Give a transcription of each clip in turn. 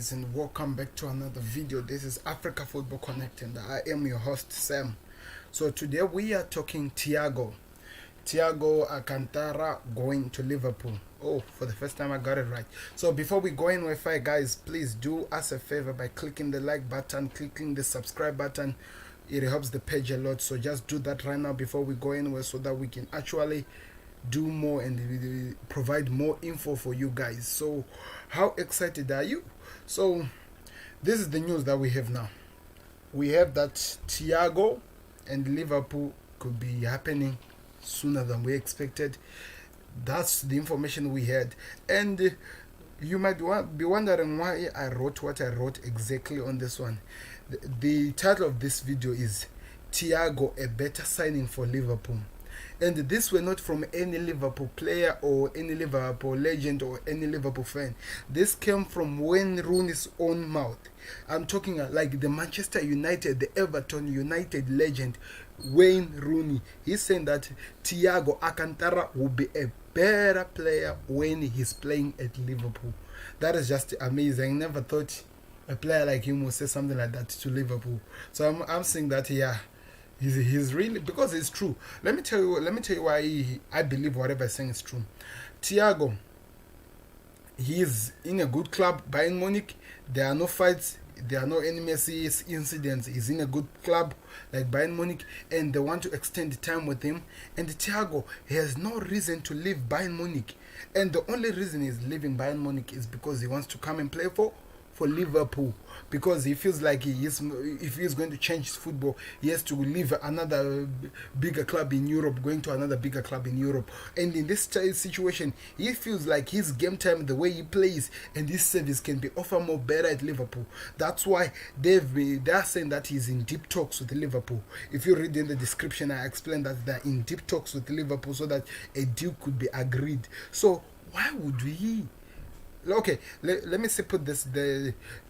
guys, and welcome back to another video. This is Africa Football Connect and I am your host Sam. So today we are talking Thiago Alcantara going to Liverpool. Oh, for the first time I got it right. So before we go in with fight, guys, please do us a favor by clicking the like button, clicking the subscribe button. It helps the page a lot, so just do that right now before we go anywhere, so that we can actually do more and provide more info for you guys. So how excited are you? So this is the news that we have now. We have that Thiago and Liverpool could be happening sooner than we expected. That's the information we had, and you might be wondering why I wrote what I wrote exactly on this one. The title of this video is Thiago, a better signing for Liverpool. And this were not from any Liverpool player or any Liverpool legend or any Liverpool fan. This came from Wayne Rooney's own mouth. I'm talking like the Manchester United, the Everton United legend, Wayne Rooney. He's saying that Thiago Alcantara will be a better player when he's playing at Liverpool. That is just amazing. I never thought a player like him would say something like that to Liverpool. So I'm saying that, yeah. He's really, because it's true. Let me tell you why I believe whatever I'm saying is true. Thiago, he's in a good club, Bayern Munich. There are no fights, there are no enmity incidents. He's in a good club like Bayern Munich, and they want to extend the time with him. And Thiago has no reason to leave Bayern Munich, and the only reason he's leaving Bayern Munich is because he wants to come and play for Liverpool, because he feels like if he's going to change his football, he has to leave another bigger club in Europe, going to another bigger club in Europe. And in this situation, he feels like his game time, the way he plays, and his service can be offered more better at Liverpool. That's why they're saying that he's in deep talks with Liverpool. If you read in the description, I explained that they're in deep talks with Liverpool so that a deal could be agreed. So why would we? Okay, let me put this.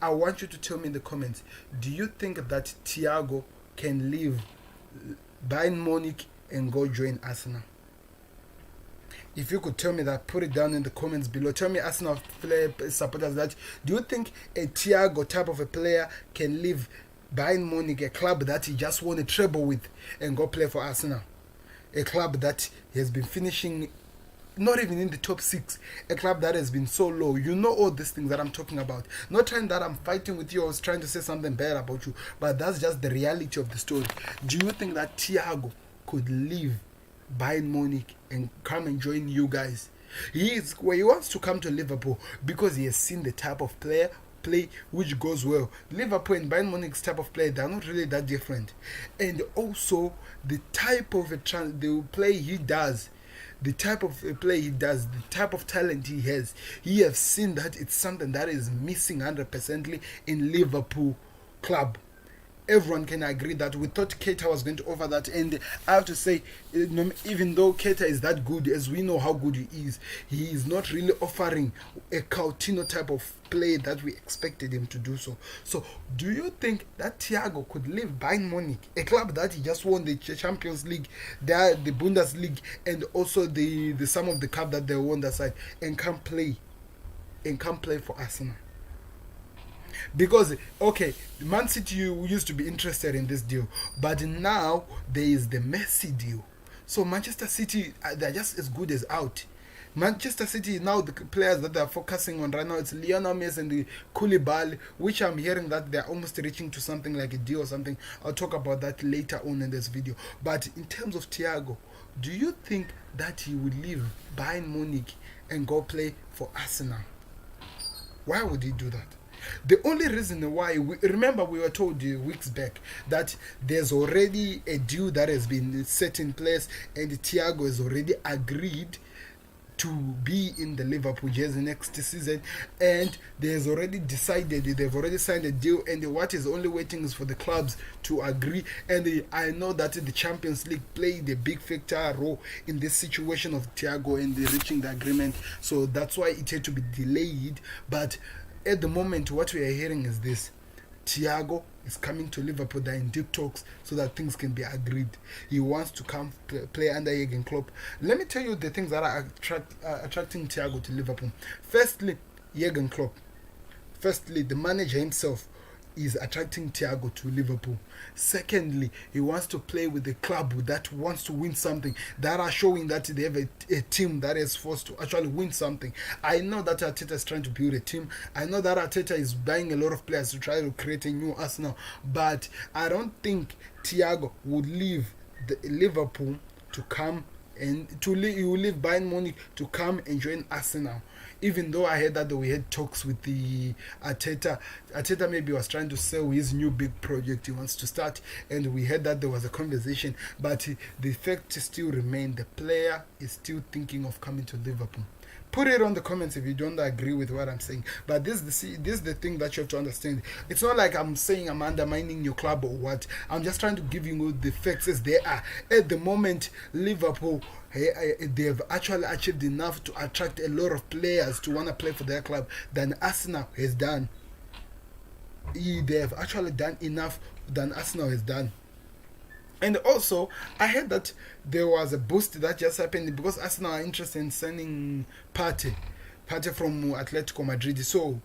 I want you to tell me in the comments, do you think that Thiago can leave Bayern Munich and go join Arsenal? If you could tell me that, put it down in the comments below. Tell me, Arsenal supporters, that do you think a Thiago type of a player can leave Bayern Munich, a club that he just won a treble with, and go play for Arsenal? A club that he has been finishing not even in the top 6, a club that has been so low. You know all these things that I'm talking about. Not trying that I'm fighting with you or trying to say something bad about you, but that's just the reality of the story. Do you think that Thiago could leave Bayern Munich and come and join you guys? He wants to come to Liverpool because he has seen the type of play which goes well. Liverpool and Bayern Munich's type of play, they're not really that different. And also the type of the play he does, the type of play he does, the type of talent he has, he has seen that it's something that is missing 100% in Liverpool club. Everyone can agree that we thought Keita was going to offer that, and I have to say, even though Keita is that good, as we know how good he is not really offering a Coutinho type of play that we expected him to do so. So do you think that Thiago could leave Bayern Munich, a club that he just won the Champions League, the Bundesliga, and also the some of the cup that they won that side, and come play for Arsenal? Because, okay, Man City used to be interested in this deal, but now there is the Messi deal. So Manchester City, they're just as good as out. Manchester City, now the players that they're focusing on right now, it's Lionel Messi and the Koulibaly, which I'm hearing that they're almost reaching to something like a deal or something. I'll talk about that later on in this video. But in terms of Thiago, do you think that he would leave Bayern Munich and go play for Arsenal? Why would he do that? The only reason why, remember we were told weeks back that there's already a deal that has been set in place, and Thiago has already agreed to be in the Liverpool jersey next season, and they've already signed a deal, and what is only waiting is for the clubs to agree. And I know that the Champions League played a big factor role in this situation of Thiago and reaching the agreement, so that's why it had to be delayed. But at the moment, what we are hearing is this: Thiago is coming to Liverpool. They're in deep talks so that things can be agreed. He wants to come play under Jurgen Klopp. Let me tell you the things that are attracting Thiago to Liverpool. Firstly, Jurgen Klopp. firstly, the manager himself is attracting Thiago to Liverpool. Secondly, he wants to play with a club that wants to win something, that are showing that they have a team that is forced to actually win something. I know that Arteta is trying to build a team. I know that Arteta is buying a lot of players to try to create a new Arsenal. But I don't think Thiago would leave Liverpool to come and he will leave Bayern Munich to come and join Arsenal. Even though I heard that we had talks with the Arteta maybe was trying to sell his new big project he wants to start, and we heard that there was a conversation, but the fact still remains, the player is still thinking of coming to Liverpool. Put it on the comments if you don't agree with what I'm saying. But this is the thing that you have to understand. It's not like I'm saying I'm undermining your club or what. I'm just trying to give you the facts as they are. At the moment, Liverpool, they have actually achieved enough to attract a lot of players to want to play for their club than Arsenal has done. They have actually done enough than Arsenal has done. And also, I heard that there was a boost that just happened because Arsenal are interested in signing Partey from Atletico Madrid. So,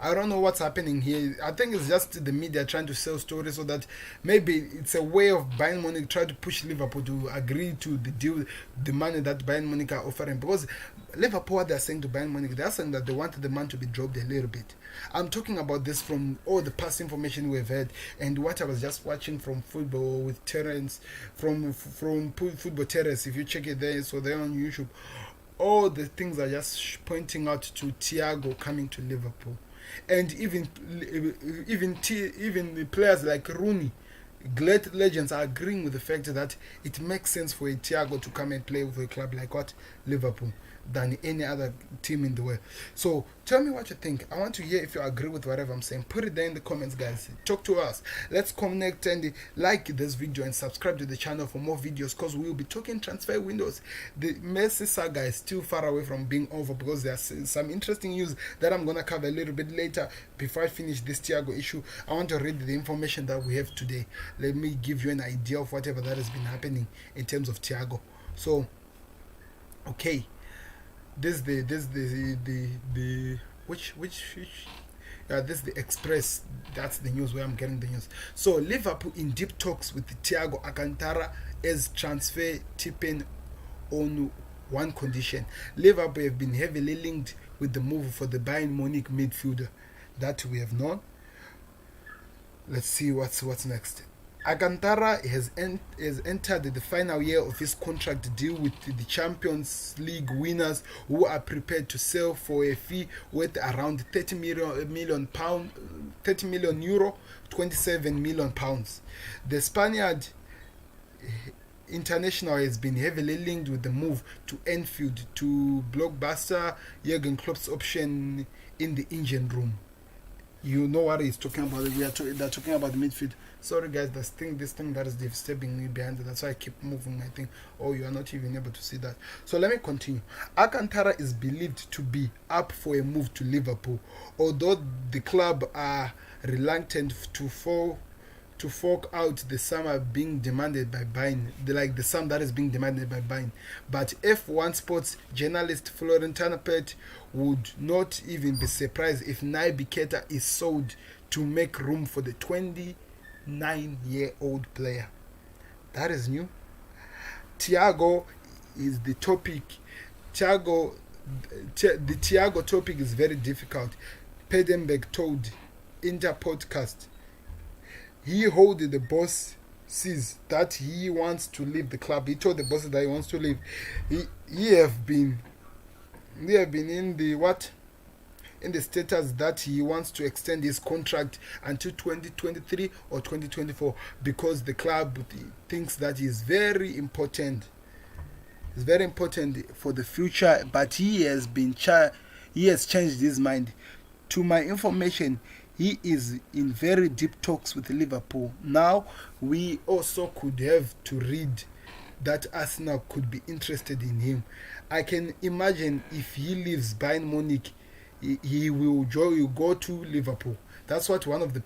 I don't know what's happening here. I think it's just the media trying to sell stories so that maybe it's a way of Bayern Munich trying to push Liverpool to agree to the deal, the money that Bayern Munich are offering. Because Liverpool, what they're saying to Bayern Munich, they're saying that they want the man to be dropped a little bit. I'm talking about this from all the past information we've had and what I was just watching from Football with Terence, from Football Terrace. If you check it there, so they're on YouTube. All the things are just pointing out to Thiago coming to Liverpool. And even the players like Rooney, great legends, are agreeing with the fact that it makes sense for a Thiago to come and play with a club like what? Liverpool, than any other team in the world. So tell me what you think. I want to hear if you agree with whatever I'm saying. Put it there in the comments, guys. Talk to us. Let's connect and like this video and subscribe to the channel for more videos, because we will be talking transfer windows. The Messi saga is still far away from being over, because there's some interesting news that I'm going to cover a little bit later. Before I finish this Thiago issue, I want to read the information that we have today. Let me give you an idea of whatever that has been happening in terms of Thiago. So, okay. This is the Express. That's the news where I'm getting the news. So Liverpool in deep talks with Thiago Alcantara as transfer tipping on one condition. Liverpool have been heavily linked with the move for the Bayern Munich midfielder that we have known. Let's see what's next. Alcantara has entered the final year of his contract deal with the Champions League winners, who are prepared to sell for a fee worth around 30 million euro, 27 million pounds. The Spaniard international has been heavily linked with the move to Anfield to blockbuster Jurgen Klopp's option in the engine room. You know what he's talking about. They're talking about the midfield. Sorry guys, this thing that is disturbing me behind it. That's why I keep moving my thing. Oh, you are not even able to see that. So let me continue. Alcantara is believed to be up for a move to Liverpool, although the club are reluctant to fork out the sum being demanded by Bayern, the sum that is being demanded by Bayern. But F1 Sports journalist Florentino Pet would not even be surprised if Naby Keita is sold to make room for the 29-year-old player. That is new. Thiago is the topic. The Thiago topic is very difficult. Plettengberg told Inter podcast. He hold the boss sees that he wants to leave the club. He told the boss that he wants to leave. He have been in the in the status that he wants to extend his contract until 2023 or 2024, because the club thinks that is very important. It's very important for the future, but he has changed his mind. To my information, he is in very deep talks with Liverpool. Now, we also could have to read that Arsenal could be interested in him. I can imagine if he leaves Bayern Munich, he will go to Liverpool. That's what one of the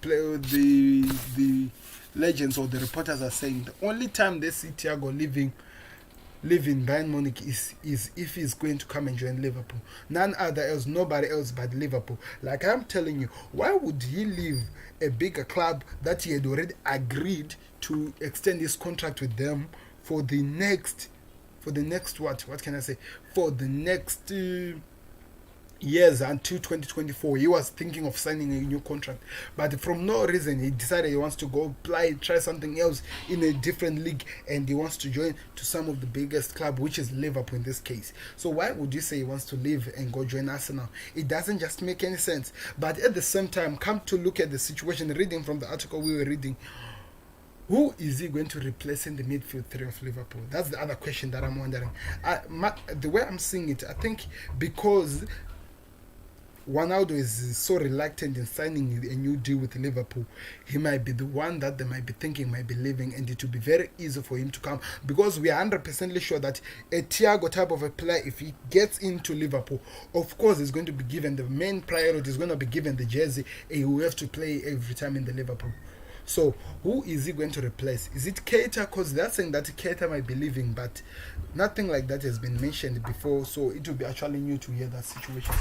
legends or the reporters are saying. The only time they see Thiago leaving leaving Bayern Munich is if he's going to come and join Liverpool. None other else, nobody else but Liverpool. Like I'm telling you, why would he leave a bigger club that he had already agreed to extend his contract with them for the next what can I say, for the next years until 2024. He was thinking of signing a new contract, but from no reason he decided he wants to go try something else in a different league, and he wants to join to some of the biggest club, which is Liverpool in this case. So why would you say he wants to leave and go join Arsenal? It doesn't just make any sense. But at the same time, come to look at the situation, reading from the article we were reading, who is he going to replace in the midfield three of Liverpool? That's the other question that I'm wondering. The way I'm seeing it, I think because Ronaldo is so reluctant in signing a new deal with Liverpool, he might be the one that they might be thinking might be leaving, and it will be very easy for him to come, because we are 100% sure that a Thiago type of a player, if he gets into Liverpool, of course he's going to be given the main priority, is going to be given the jersey, and he will have to play every time in the Liverpool. So who is he going to replace? Is it Keita? Because they're saying that Keita might be leaving, but nothing like that has been mentioned before, so it will be actually new to hear that situation.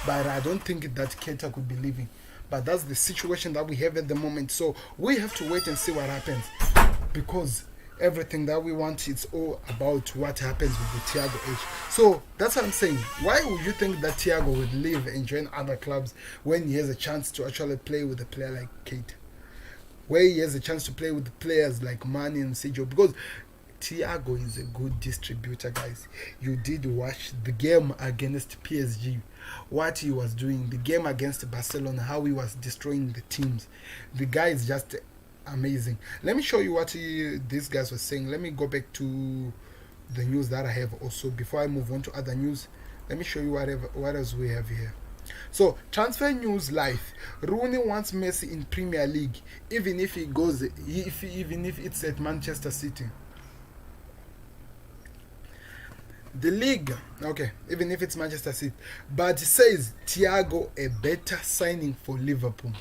But I don't think that Keita could be leaving. But that's the situation that we have at the moment. So we have to wait and see what happens, because everything that we want, it's all about what happens with the Thiago age. So that's what I'm saying. Why would you think that Thiago would leave and join other clubs when he has a chance to actually play with a player like Keita, where he has a chance to play with players like Mane and Sergio? Because Thiago is a good distributor, guys. You did watch the game against PSG, what he was doing, the game against Barcelona, how he was destroying the teams. The guy is just amazing. Let me show you what these guys were saying. Let me go back to the news that I have also before I move on to other news. Let me show you what else we have here. So, transfer news live. Rooney wants Messi in Premier League, even if he goes, even if it's at Manchester City. The league, okay, even if it's Manchester City, but it says Thiago a better signing for Liverpool.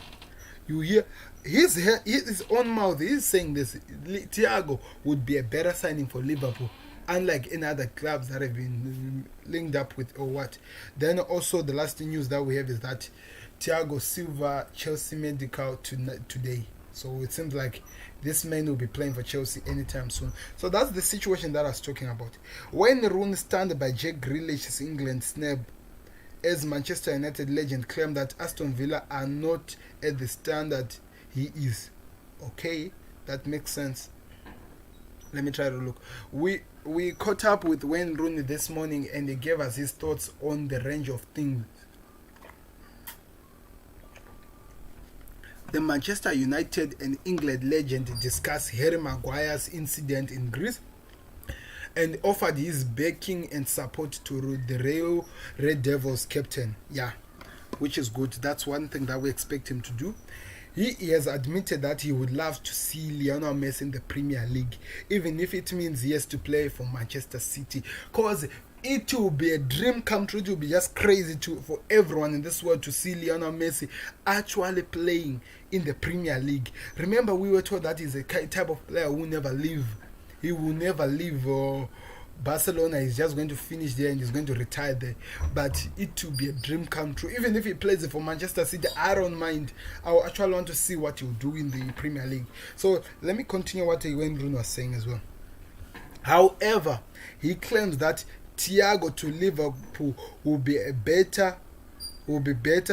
You hear his own mouth. He's saying this. Thiago would be a better signing for Liverpool, unlike any other clubs that have been linked up with or what. Then also the last news that we have is that Thiago Silva Chelsea medical today. So it seems like this man will be playing for Chelsea anytime soon. So that's the situation that I was talking about. When Rooney stand by Jack Grealish's England snub, as Manchester United legend claimed that Aston Villa are not at the standard he is. Okay, that makes sense. Let me try to look. We caught up with Wayne Rooney this morning, and he gave us his thoughts on the range of things. The Manchester United and England legend discussed Harry Maguire's incident in Greece and offered his backing and support to the Real Red Devils captain. Yeah, which is good. That's one thing that we expect him to do. He has admitted that he would love to see Lionel Messi in the Premier League, even if it means he has to play for Manchester City. Because it will be a dream come true. It will be just crazy for everyone in this world to see Lionel Messi actually playing in the Premier League. Remember, we were told that he's a type of player who will never leave. He will never leave Barcelona. He's just going to finish there and he's going to retire there. But it will be a dream come true. Even if he plays for Manchester City, I don't mind. I actually want to see what he'll do in the Premier League. So let me continue what Wayne Rooney was saying as well. However, he claims that Thiago to Liverpool will be better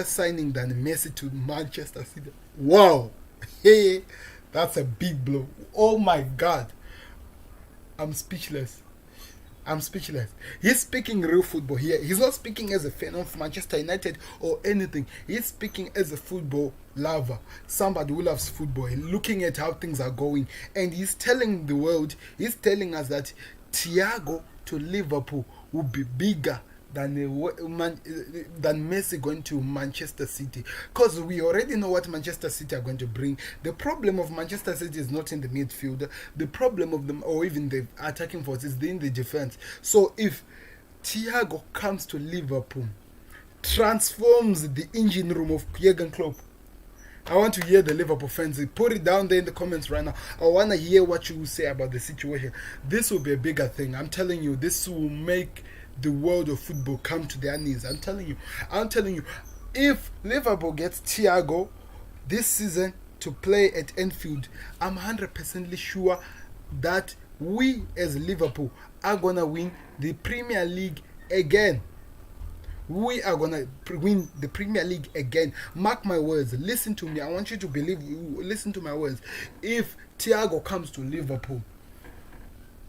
signing than Messi to Manchester City. Wow, hey, that's a big blow. Oh my God, I'm speechless. He's speaking real football here. He's not speaking as a fan of Manchester United or anything. He's speaking as a football lover, somebody who loves football, looking at how things are going, and he's telling the world, he's telling us that Thiago to Liverpool will be bigger than Messi going to Manchester City, because we already know what Manchester City are going to bring. The problem of Manchester City is not in the midfield. The problem of them, or even the attacking force, is in the defense. So if Thiago comes to Liverpool, transforms the engine room of Jurgen Klopp, I want to hear the Liverpool fans. Put it down there in the comments right now. I want to hear what you say about the situation. This will be a bigger thing. I'm telling you, this will make the world of football come to their knees. I'm telling you. If Liverpool gets Thiago this season to play at Anfield, I'm 100% sure that we as Liverpool are going to win the Premier League again. We are going to win the Premier League again. Mark my words. Listen to me. I want you to believe. Listen to my words. If Thiago comes to Liverpool,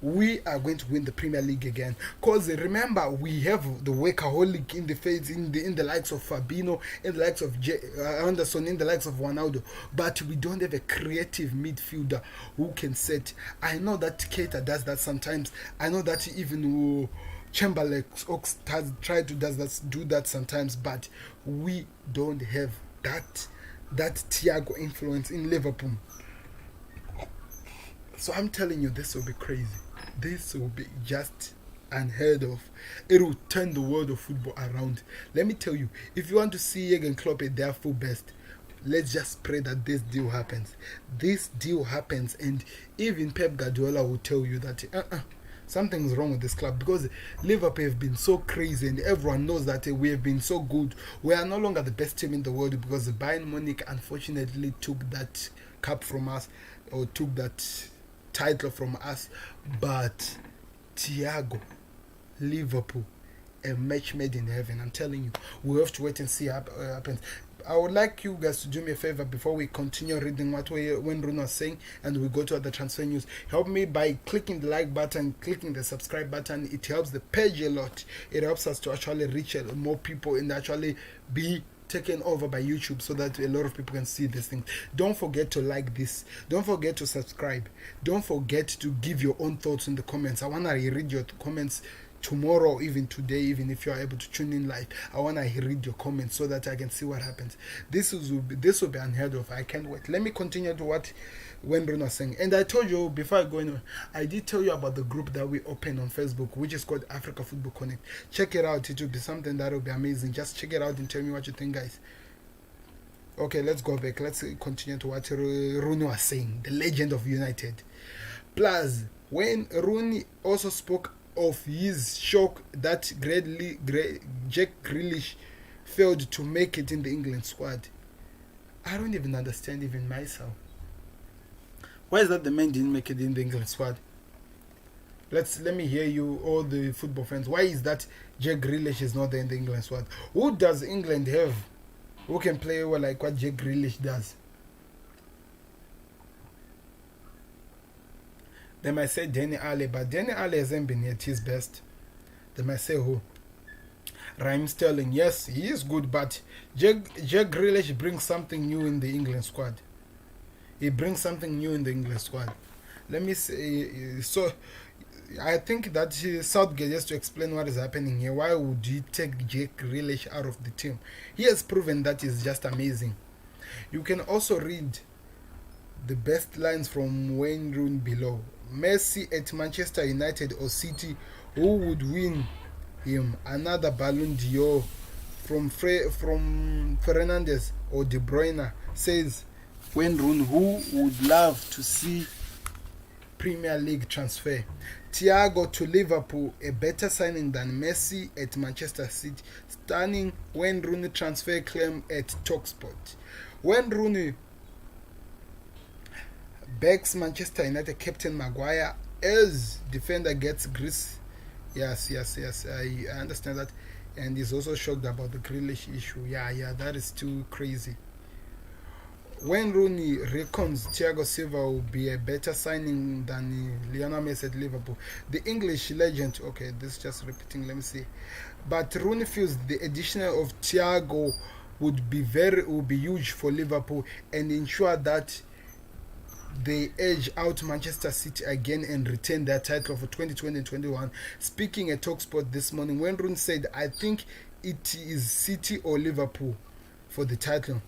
we are going to win the Premier League again. Because remember, we have the workaholic in the face, in the likes of Fabinho, in the likes of Anderson, in the likes of Ronaldo. But we don't have a creative midfielder who can set. I know that Keita does that sometimes. I know that even Chamberlain has tried to do that sometimes. But we don't have that Thiago influence in Liverpool. So I'm telling you, this will be crazy. This will be just unheard of. It will turn the world of football around. Let me tell you, if you want to see Jurgen Klopp at their full best, let's just pray that this deal happens. This deal happens, and even Pep Guardiola will tell you that something's wrong with this club, because Liverpool have been so crazy and everyone knows that we have been so good. We are no longer the best team in the world because the Bayern Munich unfortunately took that cup from us, or took that title from us. But Thiago, Liverpool, a match made in heaven. I'm telling you, we have to wait and see what happens. I would like you guys to do me a favor before we continue reading what Wayne was saying and we go to other transfer news. Help me by clicking the like button, clicking the subscribe button. It helps the page a lot. It helps us to actually reach more people and actually be taken over by YouTube, so that a lot of people can see these things. Don't forget to like this. Don't forget to subscribe. Don't forget to give your own thoughts in the comments. I want to read your comments tomorrow, even today, even if you are able to tune in live. I want to read your comments so that I can see what happens. This will be unheard of. I can't wait. Let me continue to what Wayne was saying. And I told you before I go in, I did tell you about the group that we opened on Facebook, which is called Africa Football Connect. Check it out. It will be something that will be amazing. Just check it out and tell me what you think, guys. Okay, let's go back. Let's continue to what Rooney was saying, the legend of United. Plus, when Rooney also spoke of his shock that Jack Grealish failed to make it in the England squad. I don't even understand even myself. Why is that the man didn't make it in the England squad? Let me hear you, all the football fans. Why is that Jack Grealish is not there in the England squad? Who does England have who can play well like what Jack Grealish does? They might say Danny Ali, but Danny Ali hasn't been at his best. They might say who? Raheem Sterling. Yes, he is good, but Jack Grealish brings something new in the England squad. He brings something new in the England squad. Let me say, so I think that Southgate has to explain what is happening here. Why would you take Jack Grealish out of the team? He has proven that he's just amazing. You can also read the best lines from Wayne Rooney below. Messi at Manchester United or City, who would win him? Another Ballon d'Or from Fernandes or De Bruyne, says Wayne Rooney, who would love to see Premier League transfer. Thiago to Liverpool, a better signing than Messi at Manchester City. Stunning Wayne Rooney transfer claim at TalkSport. Wayne Rooney backs Manchester United captain Maguire as defender gets Greece. Yes, I understand that. And he's also shocked about the Grealish issue. Yeah, that is too crazy. When Rooney reckons Thiago Silva will be a better signing than Lionel Messi at Liverpool. The English legend, okay, this is just repeating, let me see. But Rooney feels the addition of Thiago would be huge for Liverpool and ensure that they edge out Manchester City again and retain their title for 2020 and 21. Speaking at TalkSport this morning, Wayne Rooney said, I think it is City or Liverpool for the title.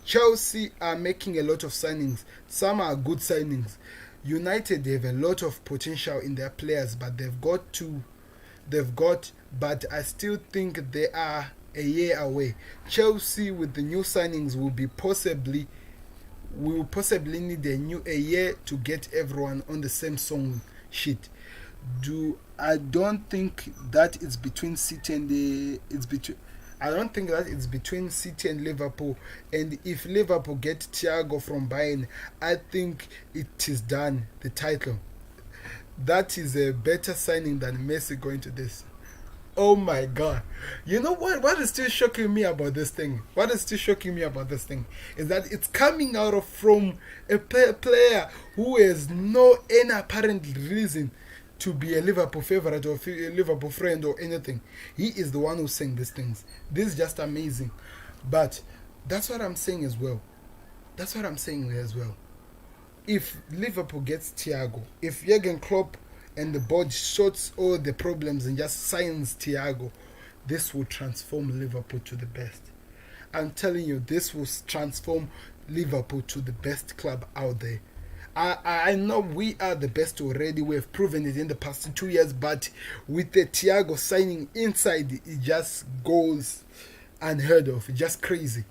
Chelsea are making a lot of signings. Some are good signings. United, they have a lot of potential in their players, but but I still think they are a year away. Chelsea with the new signings will be possibly we will possibly need a year to get everyone on the same song sheet. I don't think that it's between City and I don't think that it's between City and Liverpool. And if Liverpool get Thiago from Bayern, I think it is done. The title. That is a better signing than Messi going to this. Oh my God. You know what? What is still shocking me about this thing? What is still shocking me about this thing is that it's coming out of from a player who has no any apparent reason to be a Liverpool favorite or a Liverpool friend or anything. He is the one who's saying these things. This is just amazing. But that's what I'm saying as well. That's what I'm saying as well. If Liverpool gets Thiago, if Jurgen Klopp and the board sorts all the problems and just signs Thiago, this will transform Liverpool to the best. I'm telling you, this will transform Liverpool to the best club out there. I know we are the best already. We have proven it in the past 2 years, but with the Thiago signing inside, it just goes unheard of. It's just crazy.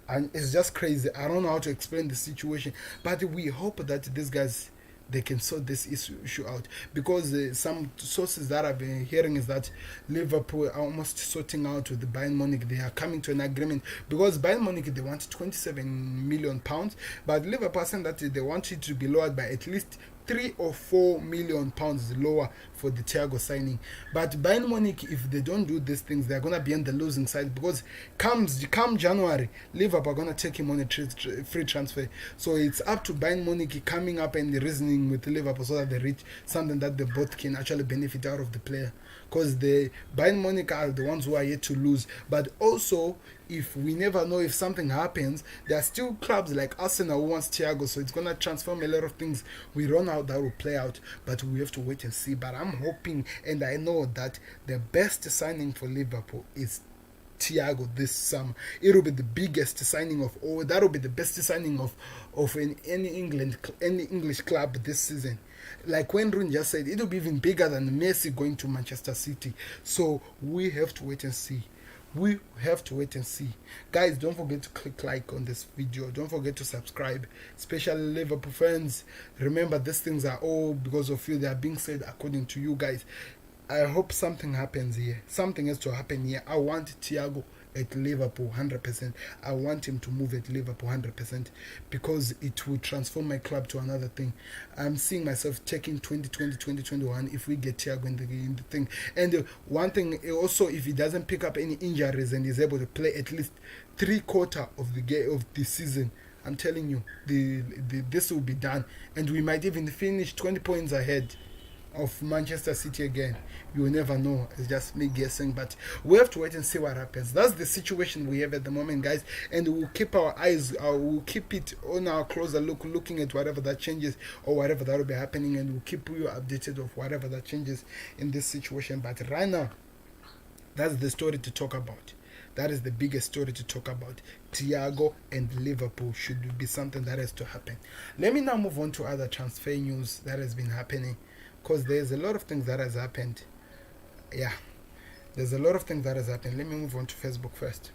And it's just crazy. I don't know how to explain the situation, but we hope that these guys, they can sort this issue out, because some sources that I've been hearing is that Liverpool are almost sorting out with the Bayern Munich. They are coming to an agreement, because Bayern Munich, they want 27 million pounds, but Liverpool are saying that they want it to be lowered by at least 3 or 4 million pounds lower for the Thiago signing. But Bayern Munich, if they don't do these things, they're gonna be on the losing side, because come January, Liverpool are gonna take him on a free transfer. So it's up to Bayern Munich coming up and reasoning with Liverpool so that they reach something that they both can actually benefit out of the player. Because the Bayern Munich are the ones who are yet to lose. But also, if we never know if something happens, there are still clubs like Arsenal who wants Thiago, so it's gonna transform a lot of things. We run out, that will play out, but we have to wait and see. But I'm hoping, and I know that the best signing for Liverpool is Thiago this summer. It will be the biggest signing of all. That will be the best signing of any English club this season. Like when Rune just said, it will be even bigger than Messi going to Manchester City. So we have to wait and see. We have to wait and see. Guys, don't forget to click like on this video. Don't forget to subscribe, especially Liverpool fans. Remember, these things are all because of you. They are being said according to you guys. I hope something happens here. Something has to happen here. I want Thiago at Liverpool 100%. I want him to move at Liverpool 100%, because it will transform my club to another thing. I'm seeing myself taking 2020, 2021 if we get Thiago in the thing. And one thing also, if he doesn't pick up any injuries and is able to play at least 3/4 of the season, I'm telling you, this will be done, and we might even finish 20 points ahead of Manchester City again. You will never know. It's just me guessing, but we have to wait and see what happens. That's the situation we have at the moment, guys, and we'll keep our eyes, we'll keep it on our closer look, looking at whatever that changes or whatever that will be happening, and we'll keep you updated of whatever that changes in this situation. But right now, that's the story to talk about. That is the biggest story to talk about. Thiago and Liverpool should be something that has to happen. Let me now move on to other transfer news that has been happening, because there's a lot of things that has happened. Yeah, there's a lot of things that has happened. Let me move on to Facebook first.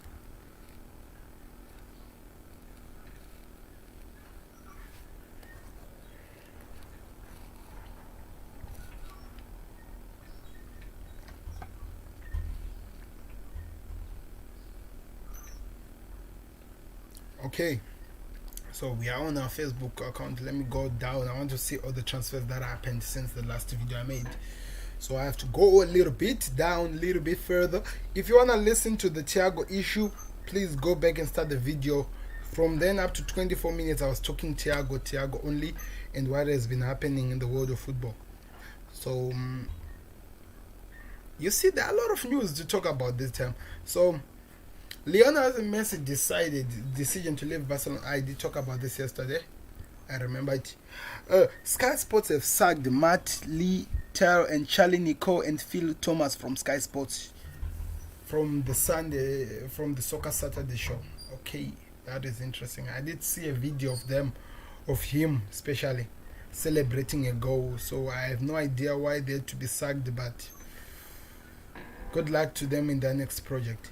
Okay, so we are on our Facebook account. Let me go down. I want to see all the transfers that happened since the last video I made. So I have to go a little bit down, a little bit further. If you want to listen to the Thiago issue, please go back and start the video. From then up to 24 minutes, I was talking Thiago only, and what has been happening in the world of football. So you see, there are a lot of news to talk about this time. So Lionel Messi decision to leave Barcelona. I did talk about this yesterday. I remember it. Sky Sports have sacked Matt Lee, Taro, and Charlie Nicole and Phil Thomas from Sky Sports from the Soccer Saturday show. Okay, that is interesting. I did see a video of him especially celebrating a goal. So I have no idea why they're to be sacked, but good luck to them in their next project.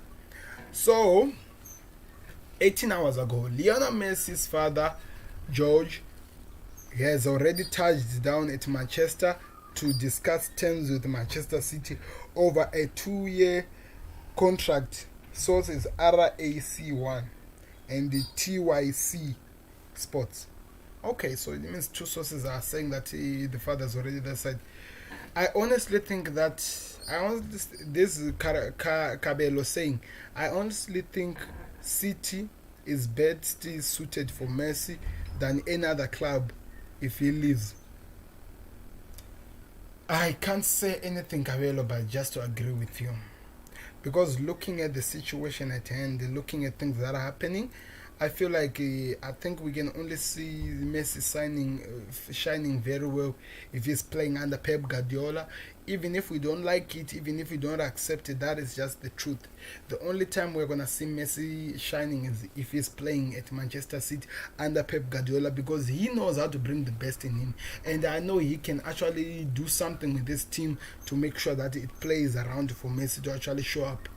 So 18 hours ago, Lionel Messi's father George has already touched down at Manchester to discuss terms with Manchester City over a 2-year contract. Sources RAC1 and the TYC Sports. Okay, so it means two sources are saying that the father's already decided. I honestly think that this is Cabello saying, I honestly think City is best suited for Messi than any other club if he leaves. I can't say anything, Cabello, but just to agree with you. Because looking at the situation at hand, looking at things that are happening, I feel like I think we can only see Messi shining very well if he's playing under Pep Guardiola. Even if we don't like it, even if we don't accept it, that is just the truth. The only time we're gonna see Messi shining is if he's playing at Manchester City under Pep Guardiola, because he knows how to bring the best in him, and I know he can actually do something with this team to make sure that it plays around for Messi to actually show up.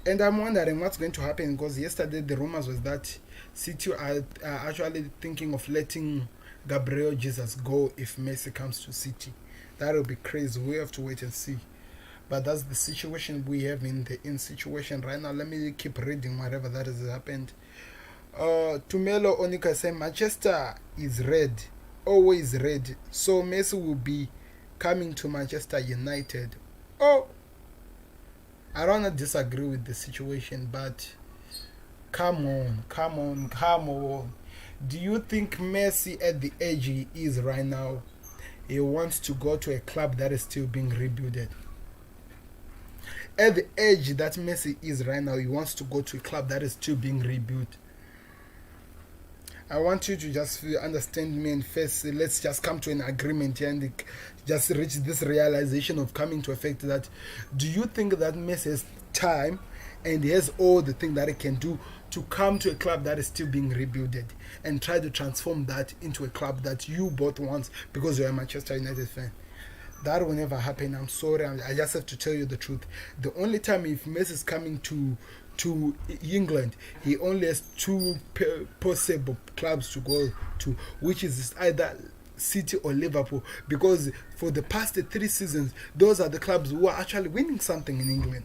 And I'm wondering what's going to happen, because yesterday the rumors was that City are actually thinking of letting Gabriel Jesus go if Messi comes to City. That will be crazy. We have to wait and see. But that's the situation we have in situation right now. Let me keep reading whatever that has happened. Tumelo Onika saying Manchester is red, always red. So Messi will be coming to Manchester United. Oh, I don't disagree with the situation, but come on. Do you think Messi at the age he is right now, he wants to go to a club that is still being rebuilt? At the age that Messi is right now, he wants to go to a club that is still being rebuilt. I want you to just understand me, and first let's just come to an agreement here and just reach this realization of coming to effect that, do you think that Messi has time and he has all the things that he can do to come to a club that is still being rebuilt and try to transform that into a club that you both want because you're a Manchester United fan? That will never happen. I'm sorry. I just have to tell you the truth. The only time if Messi is coming to England, he only has two possible clubs to go to, which is either City or Liverpool, because for the past 3 seasons, those are the clubs who are actually winning something in England.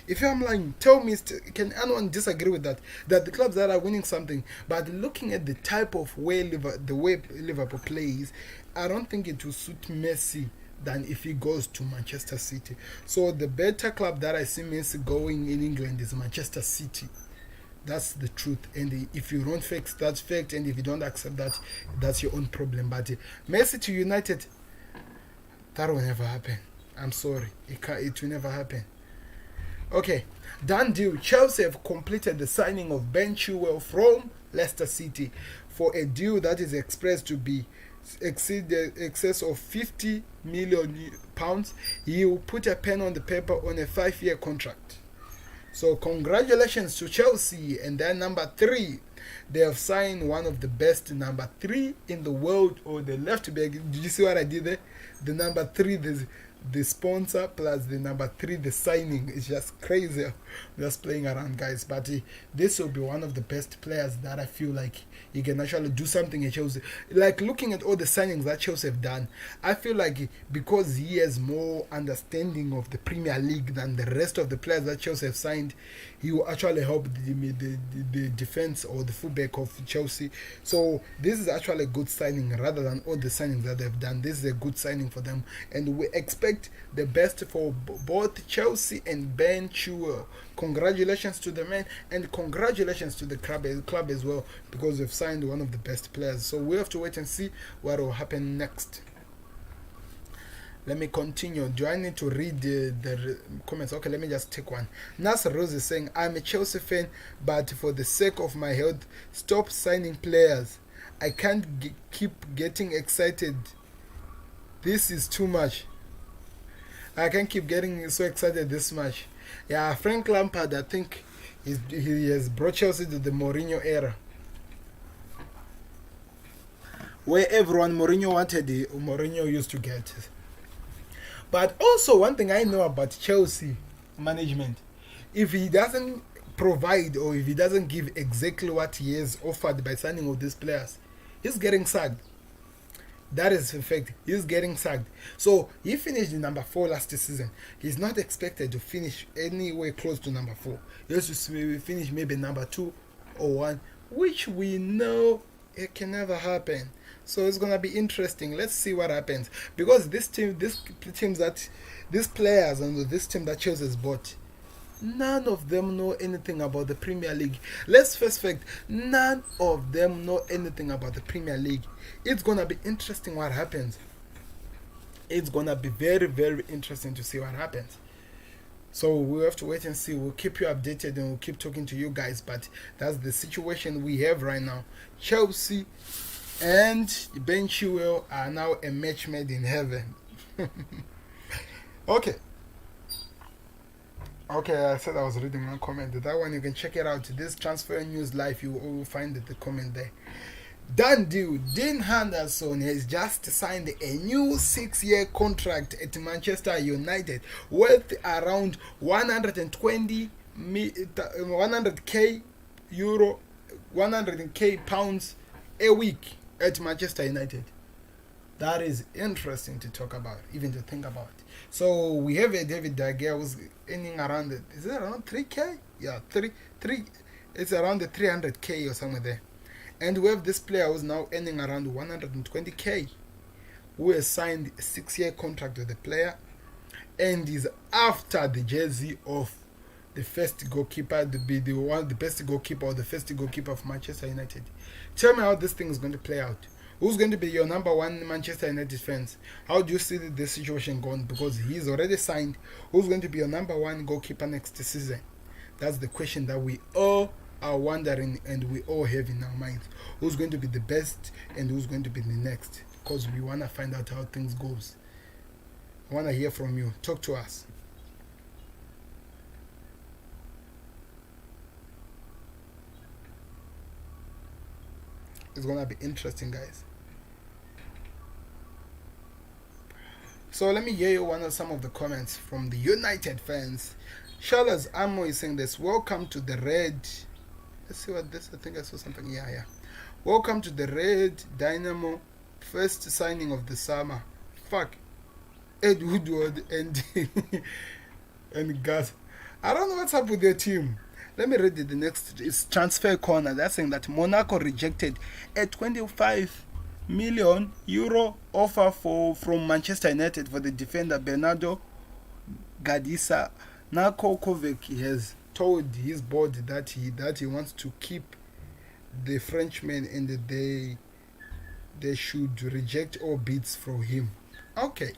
If I'm lying, tell me, can anyone disagree with that? That the clubs that are winning something, but looking at the type of way Liverpool plays, I don't think it will suit Messi than if he goes to Manchester City. So the better club that I see Messi going in England is Manchester City. That's the truth. And if you don't fix that fact, and if you don't accept that, that's your own problem. But Messi to United, that will never happen. I'm sorry. It will never happen. Okay, done deal. Chelsea have completed the signing of Ben Chilwell from Leicester City for a deal that is expressed to be exceed the excess of £50 million. He will put a pen on the paper on a 5-year contract. So congratulations to Chelsea. And then number 3, they have signed one of the best number 3 in the world, or the left back. Did you see what I did there? The number 3, the sponsor plus the number 3, the signing. Is just crazy. Just playing around, guys. But this will be one of the best players that I feel like he can actually do something at Chelsea. Like looking at all the signings that Chelsea have done, I feel like because he has more understanding of the Premier League than the rest of the players that Chelsea have signed, he will actually help the defense or the fullback of Chelsea. So this is actually a good signing rather than all the signings that they've done. This is a good signing for them, and we expect the best for both Chelsea and Ben Chilwell. Congratulations to the man, and congratulations to the club as well, because we've signed one of the best players. So we have to wait and see what will happen next. Let me continue. Do I need to read the comments? Okay, let me just take one. Nasser Rose is saying, I'm a Chelsea fan, but for the sake of my health, stop signing players. I can't keep getting excited. This is too much. I can't keep getting so excited this much. Yeah, Frank Lampard, I think he has brought Chelsea to the Mourinho era, where everyone Mourinho wanted, Mourinho used to get. But also, one thing I know about Chelsea management, if he doesn't provide or if he doesn't give exactly what he has offered by signing all these players, He's getting sacked. That is the fact. He's getting sacked. So he finished in number 4 last season. He's not expected to finish anywhere close to number 4. He has to finish maybe number 2 or 1, which we know it can never happen. So it's gonna be interesting. Let's see what happens, because these players and this team that Chelsea's bought, none of them know anything about the Premier League. Let's first fact, none of them know anything about the Premier League. It's gonna be interesting what happens. It's gonna be very, very interesting to see what happens. So we'll have to wait and see. We'll keep you updated and we'll keep talking to you guys. But that's the situation we have right now. Chelsea and Ben Chilwell are now a match made in heaven. Okay, I said I was reading one comment. That one you can check it out. This Transfer News Live, you will find the comment there. Done deal. Dean Henderson has just signed a new 6-year contract at Manchester United worth around 100k euro, 100k pounds a week at Manchester United. That is interesting to talk about, even to think about. So we have a David De Gea who's earning around is it around 3k? Yeah, three. It's around the 300k or somewhere there. And we have this player who's now earning around 120k, who has signed a 6-year contract with the player, and is after the jersey of the first goalkeeper, to be the best goalkeeper or the first goalkeeper of Manchester United. Tell me how this thing is going to play out. Who's going to be your number 1 Manchester United fans? How do you see this situation going? Because he's already signed. Who's going to be your number 1 goalkeeper next season? That's the question that we all are wondering and we all have in our minds. Who's going to be the best and who's going to be the next? Because we want to find out how things goes. I want to hear from you. Talk to us. It's going to be interesting, guys. So let me hear you some of the comments from the United fans. Charles Amo is saying this. Welcome to the Red. Let's see what this. I think I saw something. Yeah. Welcome to the Red Dynamo. First signing of the summer. Fuck. Ed Woodward and and Gus. I don't know what's up with their team. Let me read it. The next is Transfer Corner. They're saying that Monaco rejected a 25 million euro offer from Manchester United for the defender Bernardo Gadisa. Nako Kovac has told his board that he wants to keep the Frenchman and that they should reject all bids from him. Okay.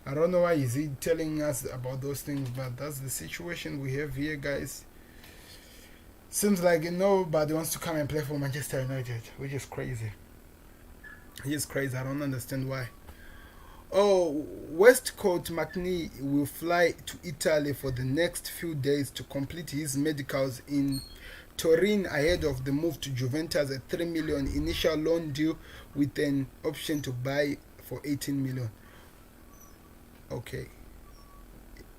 I don't know why is he telling us about those things, but that's the situation we have here, guys. Seems like nobody wants to come and play for Manchester United, which is crazy. He is crazy. I don't understand why. Oh, Westcote McNee will fly to Italy for the next few days to complete his medicals in Turin ahead of the move to Juventus, a 3 million initial loan deal with an option to buy for 18 million. Okay.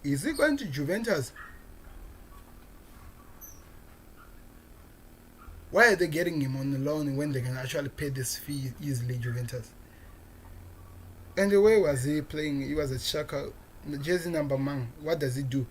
Is he going to Juventus? Why are they getting him on the loan when they can actually pay this fee easily, Juventus? And the way was he playing? He was a Shaka, jersey number man. What does he do?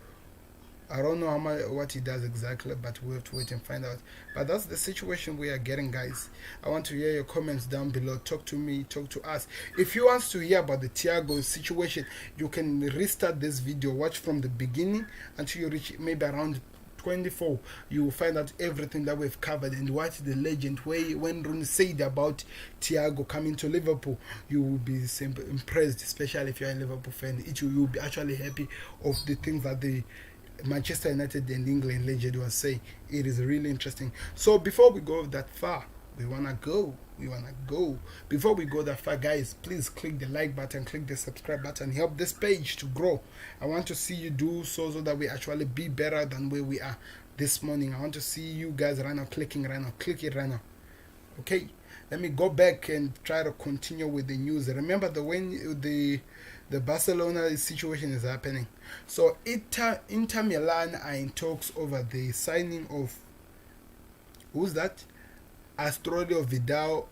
I don't know what he does exactly, but we have to wait and find out. But that's the situation we are getting, guys. I want to hear your comments down below. Talk to me, talk to us. If you want to hear about the Thiago situation, you can restart this video, watch from the beginning until you reach maybe around 24. You will find out everything that we've covered and watch the legend when Rooney said about Thiago coming to Liverpool. You will be impressed, especially if you're a Liverpool fan. You will be actually happy of the things that the Manchester United and England legend was saying. It is really interesting. So before we go that far, we wanna go. Before we go that far, guys, please click the like button, click the subscribe button, help this page to grow. I want to see you do so that we actually be better than where we are this morning. I want to see you guys right now clicking right now. Click it right now. Okay, let me go back and try to continue with the news. Remember when the Barcelona situation is happening. So Inter Milan are in talks over the signing of, who's that? Astorio Vidal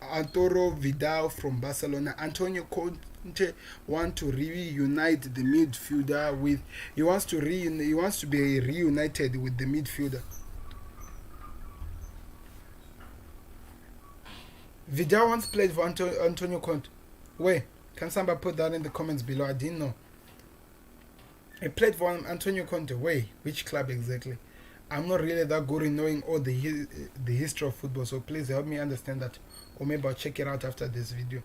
Arturo Vidal from Barcelona. Antonio Conte want to reunite the midfielder with. He wants to be reunited with the midfielder. Vidal once played for Antonio Conte. Wait, can somebody put that in the comments below? I didn't know. He played for Antonio Conte. Wait, which club exactly? I'm not really that good in knowing all the history of football, so please help me understand that, or maybe I'll check it out after this video.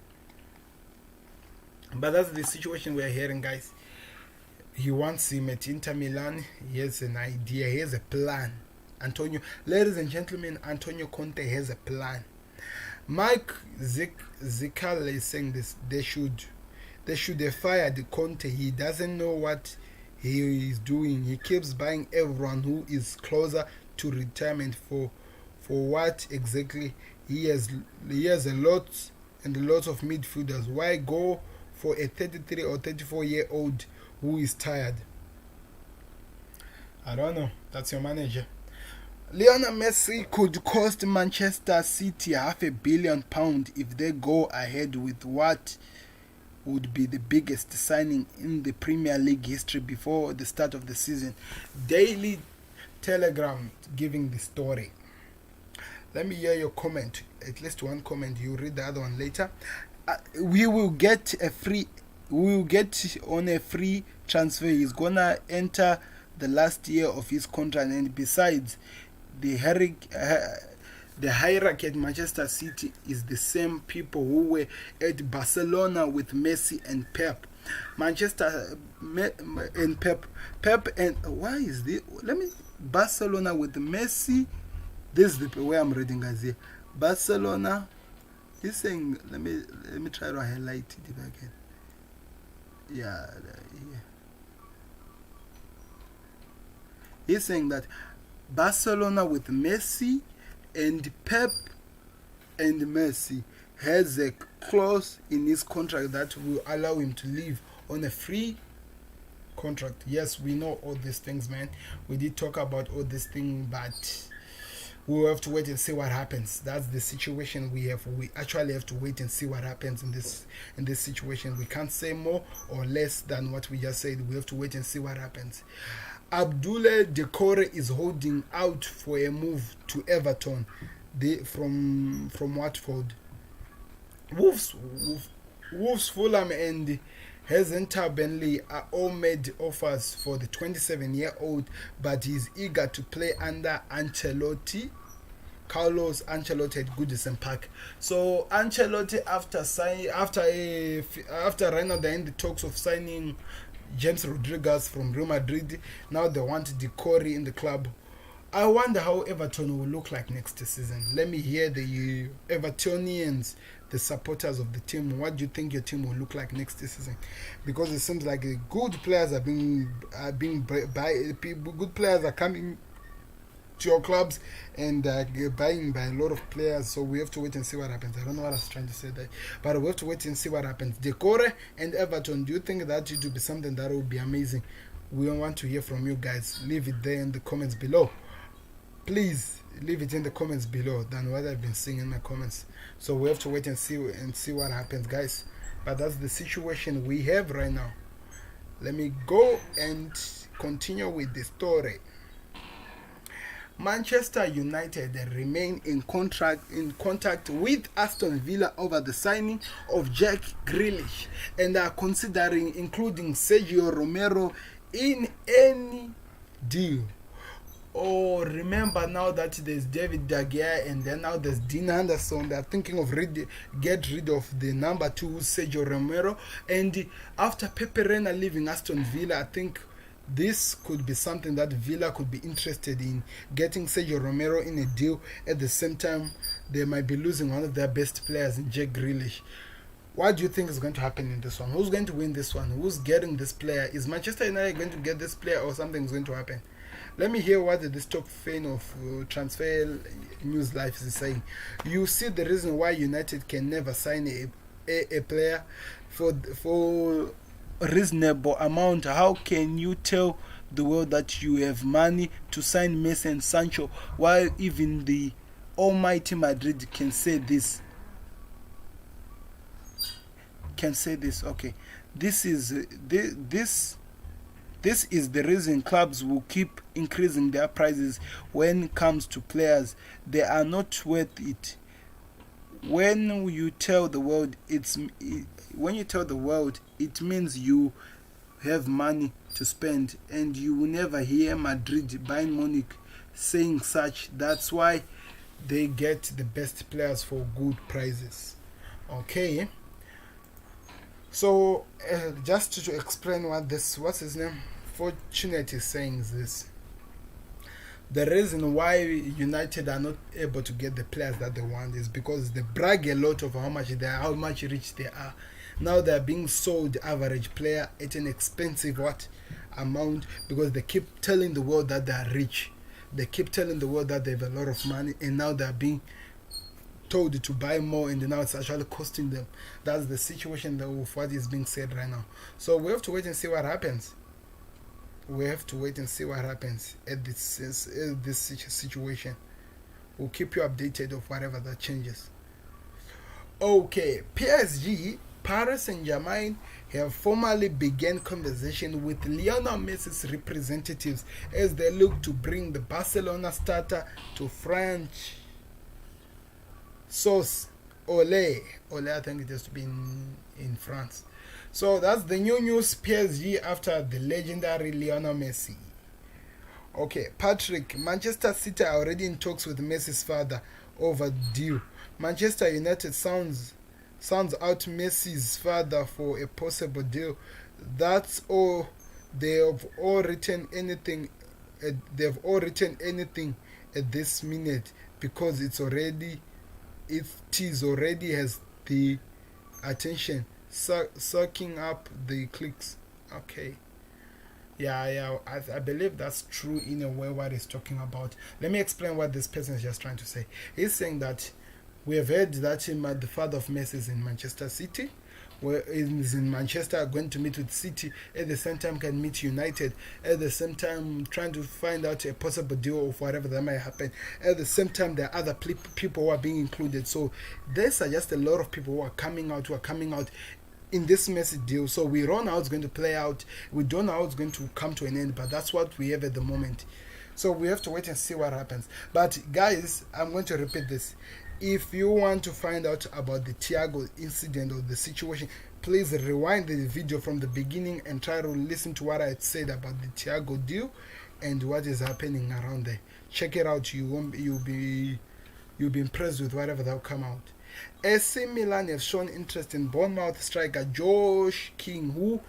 But that's the situation we're hearing, guys. He wants him at Inter Milan. He has an idea. He has a plan. Ladies and gentlemen, Antonio Conte has a plan. Mike Zikal is saying this. They should have fired Conte. He doesn't know what he is doing. He keeps buying everyone who is closer to retirement for what exactly? He has a lot of midfielders. Why go for a 33 or 34-year-old who is tired? I don't know. That's your manager. Lionel Messi could cost Manchester City £500 million if they go ahead with what would be the biggest signing in the Premier League history before the start of the season. Daily Telegram giving the story. Let me hear your comment. At least one comment. You read the other one later. We will get on a free transfer. He's gonna enter the last year of his contract, and besides, the hierarchy at Manchester City is the same people who were at Barcelona with Messi and Pep. And Pep and why is this? Barcelona with Messi. This is the way I'm reading, guys. Here, Barcelona. He's saying, let me try to highlight it if I can. Yeah. He's saying that Barcelona with Messi and Pep and Messi has a clause in his contract that will allow him to leave on a free contract. Yes, we know all these things, man. We did talk about all these things, but we'll have to wait and see what happens. That's the situation we have. We actually have to wait and see what happens in this situation. We can't say more or less than what we just said. We have to wait and see what happens. Abdoulaye Doucouré is holding out for a move to Everton from Watford. Wolves, Fulham and Hezentar Burnley are all made offers for the 27-year-old, but he's eager to play under Carlos Ancelotti at Goodison Park. So Ancelotti, after right now they're in the talks of signing James Rodriguez from Real Madrid. Now they want Doucouré in the club. I wonder how Everton will look like next season. Let me hear the Evertonians, the supporters of the team. What do you think your team will look like next season? Because it seems like good players are good players are coming to your clubs and buying by a lot of players. So we have to wait and see what happens. I don't know what I was trying to say there, but we have to wait and see what happens. Doucouré and Everton, do you think that it will be something that will be amazing? We want to hear from you guys. Leave it there in the comments below. Please leave it in the comments below than what I've been seeing in my comments. So we have to wait and see what happens, guys. But that's the situation we have right now. Let me go and continue with the story. Manchester United remain in contact with Aston Villa over the signing of Jack Grealish and are considering including Sergio Romero in any deal. Oh, remember now that there's David De Gea and then now there's Dean Anderson. They're thinking of get rid of the number 2, Sergio Romero. And after Pepe Reina leaving Aston Villa, I think this could be something that Villa could be interested in, getting Sergio Romero in a deal. At the same time, they might be losing one of their best players in Jack Grealish. What do you think is going to happen in this one? Who's going to win this one? Who's getting this player? Is Manchester United going to get this player or something is going to happen? Let me hear what this top fan of Transfer News Live is saying. You see the reason why United can never sign a player for a reasonable amount. How can you tell the world that you have money to sign Messi and Sancho while even the almighty Madrid can say this? can say this. Okay, this is this is the reason clubs will keep increasing their prices when it comes to players. They are not worth it. When you tell the world it means you have money to spend, and you will never hear Madrid, Bayern Munich saying such. That's why they get the best players for good prices. Okay, so just to explain what's his name, Fortunate is saying is this: the reason why United are not able to get the players that they want is because they brag a lot of how much rich they are. Now they are being sold average player at an expensive amount, because they keep telling the world that they are rich. They keep telling the world that they have a lot of money, and now they are being told to buy more, and now it's actually costing them. That's the situation of what is being said right now. So we have to wait and see what happens. We have to wait and see what happens at this situation. We'll keep you updated of whatever that changes. Okay, PSG, Paris Saint-Germain have formally begun conversation with Lionel Messi's representatives as they look to bring the Barcelona starter to French sauce. Ole, I think it has to be in France. So that's the new news. PSG after the legendary Lionel Messi. Okay, Patrick, Manchester City are already in talks with Messi's father over deal. Manchester United sounds out Messi's father for a possible deal. That's all. They've all written anything at this minute, because it is already has the attention, sucking up the clicks. Okay. Yeah, I believe that's true in a way what he's talking about. Let me explain what this person is just trying to say. He's saying that we have heard that the father of Messi is in Manchester City, where is in Manchester, going to meet with City, at the same time can meet United, at the same time trying to find out a possible deal of whatever that might happen. At the same time, there are other people who are being included. So there's just a lot of people who are coming out in this Messi deal. So we don't know how it's going to play out. We don't know how it's going to come to an end, but that's what we have at the moment. So we have to wait and see what happens. But guys, I'm going to repeat this. If you want to find out about the Thiago incident or the situation, please rewind the video from the beginning and try to listen to what I said about the Thiago deal and what is happening around there. Check it out. You'll be impressed with whatever that will come out. AC Milan have shown interest in Bournemouth striker Josh King, who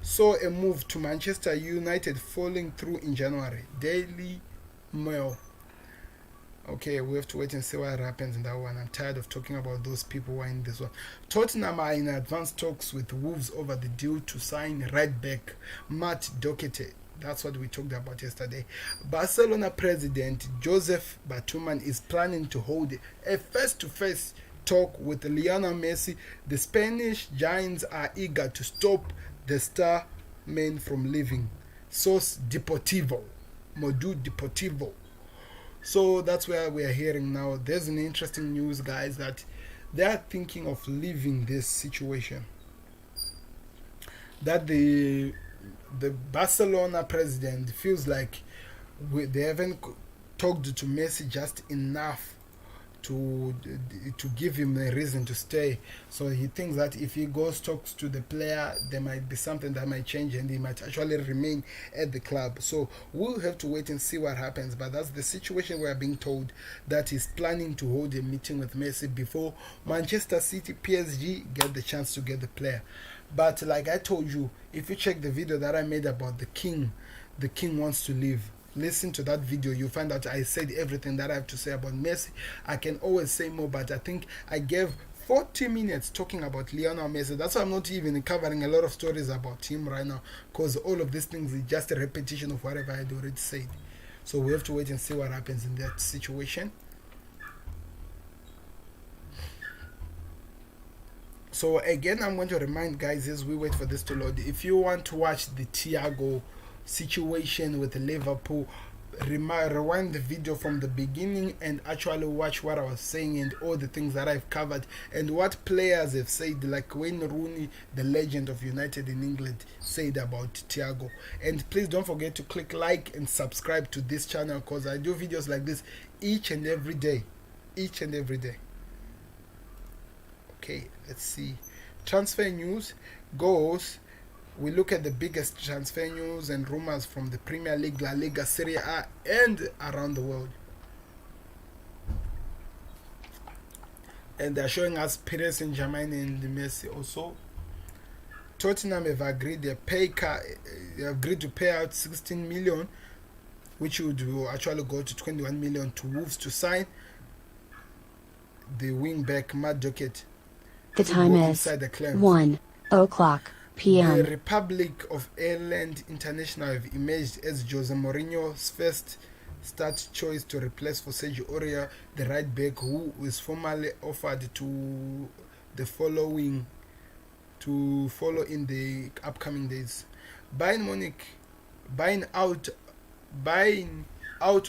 saw a move to Manchester United falling through in January. Daily Mail. Okay, we have to wait and see what happens in that one. I'm tired of talking about those people who are in this one. Tottenham are in advanced talks with Wolves over the deal to sign right back Matt Doherty. That's what we talked about yesterday. Barcelona president Joseph Batuman is planning to hold a face-to-face talk with Lionel Messi. The Spanish giants are eager to stop the star man from leaving. Source Deportivo. Modu Deportivo. So that's where we are hearing now. There's an interesting news, guys, that they are thinking of leaving this situation. That the Barcelona president feels like they haven't talked to Messi just enough to give him a reason to stay. So he thinks that if he talks to the player, there might be something that might change and he might actually remain at the club. So we'll have to wait and see what happens. But that's the situation we are being told, that he's planning to hold a meeting with Messi before Manchester City, PSG get the chance to get the player. But like I told you, if you check the video that I made about the king wants to leave. Listen to that video, you'll find out I said everything that I have to say about Messi. I can always say more, but I think I gave 40 minutes talking about Lionel Messi. That's why I'm not even covering a lot of stories about him right now, because all of these things is just a repetition of whatever I had already said. So we have to wait and see what happens in that situation. So again, I'm going to remind guys as we wait for this to load, if you want to watch the Thiago situation with Liverpool, rewind the video from the beginning and actually watch what I was saying and all the things that I've covered and what players have said, like Wayne Rooney, the legend of United in England, said about Thiago. And please don't forget to click like and subscribe to this channel, because I do videos like this each and every day. Okay, let's see. Transfer news goes. We look at the biggest transfer news and rumors from the Premier League, La Liga, Serie A, and around the world. And they're showing us Paris Saint-Germain and Messi also. Tottenham have agreed to pay out 16 million, which would actually go to 21 million to Wolves to sign the wing-back Matt Dockett. The time is 1 o'clock p.m. The Republic of Ireland international have emerged as Jose Mourinho's first start choice to replace for Sergio Aurier, the right back who was formally offered to follow in the upcoming days. Bayern Munich buying out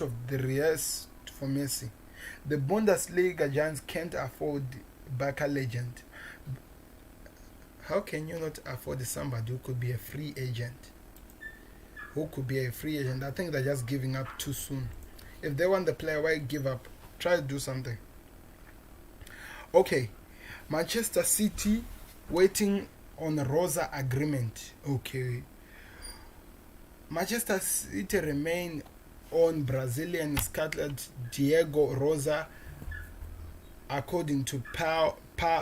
of the race for Messi. The Bundesliga giants can't afford Barca legend. How can you not afford somebody who could be a free agent? I think they're just giving up too soon. If they want the player, why give up? Try to do something. Okay, Manchester City waiting on Rosa agreement. Okay, Manchester City remain on Brazilian Scotland Thiago Rosa, according to Power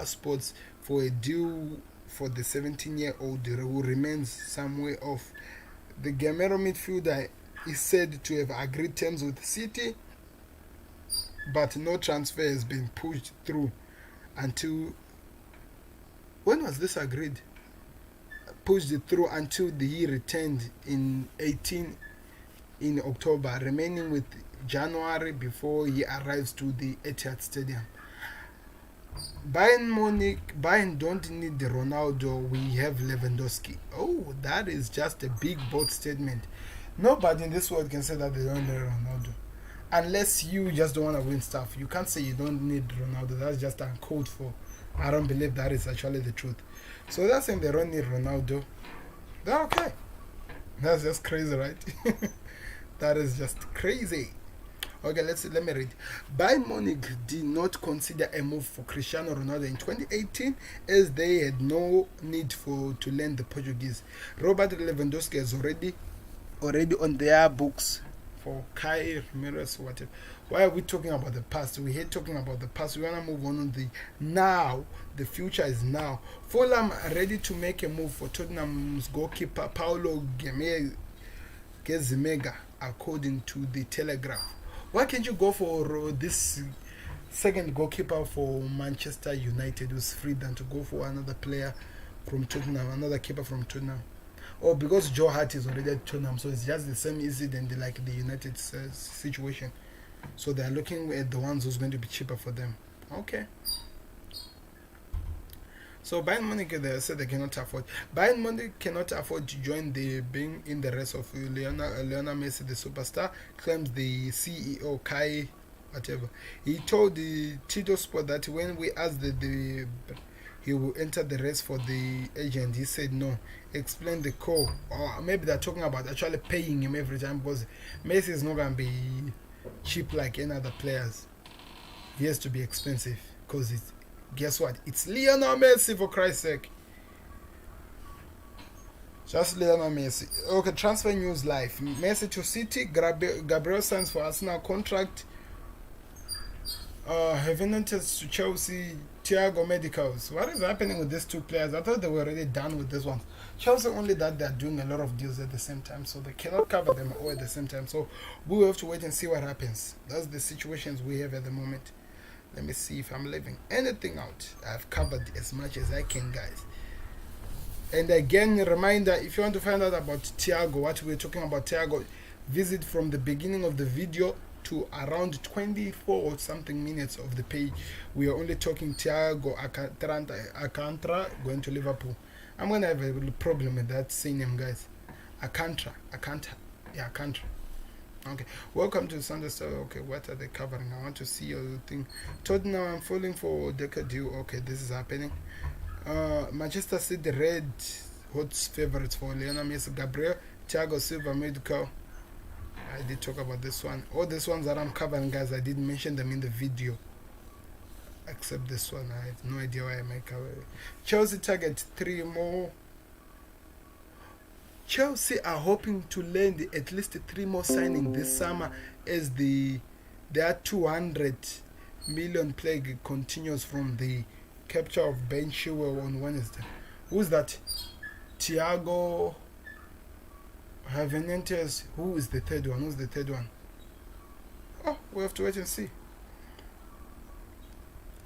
Sports, for a deal for the 17-year-old who remains some way off. The Gamero midfielder is said to have agreed terms with City, but no transfer has been pushed through until... When was this agreed? Pushed it through until he returned in October, remaining with January before he arrives to the Etihad Stadium. Bayern don't need the Ronaldo, we have Lewandowski. Oh, that is just a big bold statement. Nobody in this world can say that they don't need Ronaldo, unless you just don't want to win stuff. You can't say you don't need Ronaldo. That's just a code for... I don't believe that is actually the truth. So they're saying they don't need Ronaldo. They're okay. That's just crazy, right? That is just crazy. Okay, let me read. Bayern Munich did not consider a move for Cristiano Ronaldo in 2018, as they had no need to lend the Portuguese. Robert Lewandowski is already on their books for Kai Ramirez or whatever. Why are we talking about the past? We hate talking about the past. We want to move on the now. The future is now. Fulham are ready to make a move for Tottenham's goalkeeper Paulo Gezimega, according to the Telegraph. Why can't you go for this second goalkeeper for Manchester United who's free than to go for another player from Tottenham, another keeper from Tottenham? Or because Joe Hart is already at Tottenham, so it's just the same incident like the United situation. So they're looking at the ones who's going to be cheaper for them. Okay. So Bayern Munich, they said they cannot afford. Bayern Munich cannot afford to join the being in the rest of Lionel Messi, the superstar, claims the CEO Kai, whatever. He told the Tito Sport that when we asked he will enter the race for the agent, he said no. Explain the call, or maybe they're talking about actually paying him every time, because Messi is not gonna be cheap like any other players. He has to be expensive, because it's, guess what? It's Lionel Messi, for Christ's sake. Just Lionel Messi. Okay, transfer news live. Messi to City. Gabriel signs for Arsenal contract. Juventus to Chelsea. Thiago medicals. What is happening with these two players? I thought they were already done with this one. Chelsea, only that they're doing a lot of deals at the same time, so they cannot cover them all at the same time. So we will have to wait and see what happens. That's the situations we have at the moment. Let me see if I'm leaving anything out. I've covered as much as I can, guys. And again, a reminder, if you want to find out about Thiago, what we're talking about Thiago, visit from the beginning of the video to around 24 or something minutes of the page. We are only talking Thiago Alcantara going to Liverpool. I'm going to have a problem with that saying name, guys. Alcantara. Yeah, Alcantara. Okay, welcome to Sunday Star. Okay, what are they covering? I want to see your thing. Tottenham, I'm falling for Deca deal. Okay, this is happening. Manchester City red hot favorites for Lionel Messi, Gabriel, Thiago Silva medical. I did talk about this one. All these ones that I'm covering, guys, I didn't mention them in the video. Except this one, I have no idea why I might cover it. Chelsea target 3 more. Chelsea are hoping to land at least 3 more signings this summer as their 200 million plague continues from the capture of Ben Chilwell on Wednesday. Who's that? Thiago, Havenantes. Who is the third one? Who's the third one? Oh, we have to wait and see.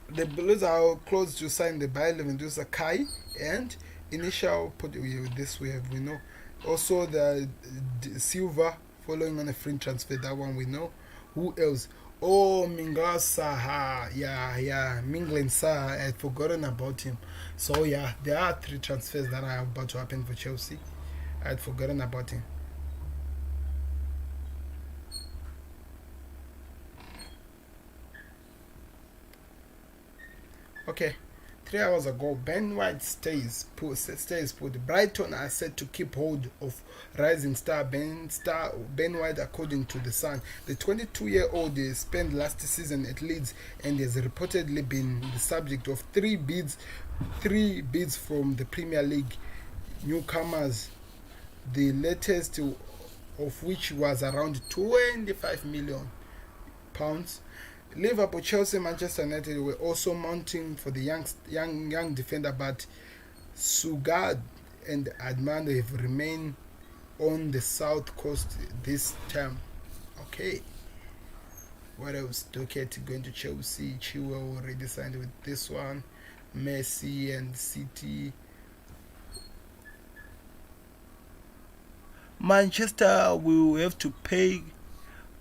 The Blues are close to sign the Bayern Munich Kai and initial put this we know. Also the Silva following on a free transfer. That one we know. Who else? Oh, Mingla Saha. Yeah, Minglen Saha. I had forgotten about him. So yeah, there are 3 transfers that are about to happen for Chelsea. I had forgotten about him. Okay, 3 hours ago, Ben White stays put. Brighton are set to keep hold of rising star Ben White, according to The Sun. The 22-year-old spent last season at Leeds and has reportedly been the subject of 3 bids from the Premier League newcomers, the latest of which was around £25 million. Liverpool, Chelsea, Manchester United were also mounting for the young defender, but Sugard and Admando have remained on the south coast this term. Okay. What else? Docket going to Chelsea. Chilwell already signed with this one. Messi and City. Manchester will have to pay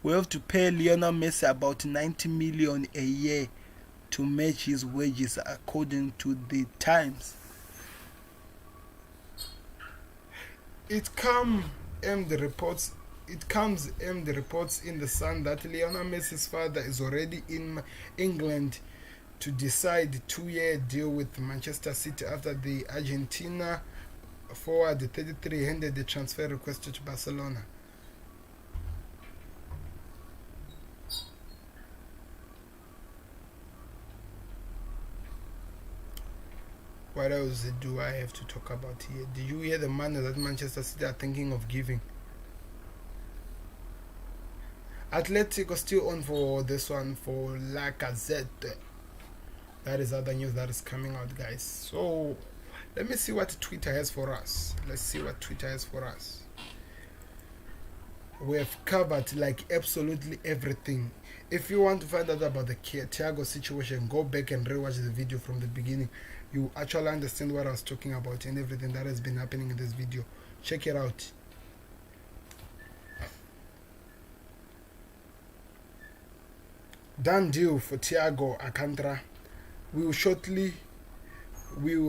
Lionel Messi about 90 million a year to match his wages, according to the Times. It comes in the reports in the Sun that Lionel Messi's father is already in England to decide 2-year deal with Manchester City after the Argentina forward 33 handed the transfer request to Barcelona. What else do I have to talk about here? Did you hear the money that Manchester City are thinking of giving? Atletico still on for this one for Lacazette. That is other news that is coming out, guys. So let me see what Twitter has for us. We have covered like absolutely everything. If you want to find out about the Thiago situation, go back and rewatch the video from the beginning. You actually understand what I was talking about and everything that has been happening in this video. Check it out. Done deal for Thiago Alcantara will